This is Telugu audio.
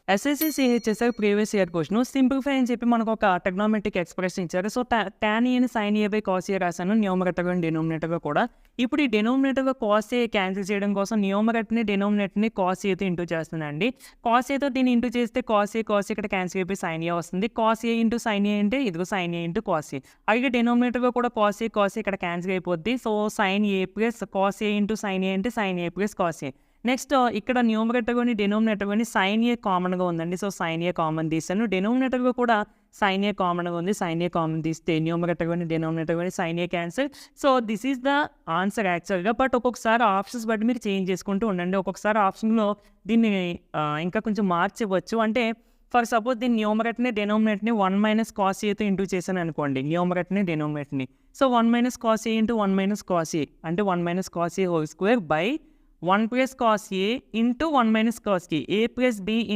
SSC, CHSR previous year question simplify అని చెప్పి మనకు ఒక ట్రిగ్నోమెట్రిక్ ఎక్స్ప్రెషన్ ఇచ్చారు. సో tan ఏ ని sin a by cos a రాశాను న్యూమరేటర్గా అండ్ డినోమినేటర్గా కూడా. ఇప్పుడు ఈ డినోమినేటర్గా cos a క్యాన్సిల్ చేయడం కోసం న్యూమరేటర్ని డినోమినేటర్ని cos a తో ఇంటూ చేస్తున్నానండి. cos a తో దీన్ని ఇంటూ చేస్తే cos a ఇక్కడ క్యాన్సిల్ అయిపోయి sin a వస్తుంది. cos a into sin a అంటే ఇదిగో sin a into cos a. అలాగే డినోమినేటర్గా కూడా cos a ఇక్కడ క్యాన్సిల్ అయిపోద్ది. So sin a plus cos a into sin a అంటే sin a plus cos a. Next ఇక్కడ న్యూమరేటర్‌గాని, డినోమినేటర్‌గాని sin a కామన్‌గా ఉందండి. సో sin a కామన్ తీశాను. డినోమినేటర్‌గా కూడా sin a కామన్‌గా ఉంది. sin a కామన్ తీస్తే న్యూమరేటర్‌గాని, డినోమినేటర్‌గాని sin a cancel. So this is the answer యాక్చువల్‌గా. బట్ ఒక్కొక్కసారి ఆప్షన్స్ బట్టి మీరు చేంజ్ చేసుకుంటూ ఉండండి. ఒక్కొక్కసారి ఆప్షన్‌లో దీన్ని ఇంకా కొంచెం మార్చివ్వచ్చు. అంటే ఫర్ సపోజ్ దీన్ని న్యూమరేటర్‌ని, డినోమినేటర్‌ని 1 - cos a తో ఇంటూ చేశాను అనుకోండి. న్యూమరేటర్‌ని, డినోమినేటర్‌ని. So 1 - cos a into 1 - cos a అంటే 1 - cos a whole square by 1 + cos a into 1 - cos a. a + b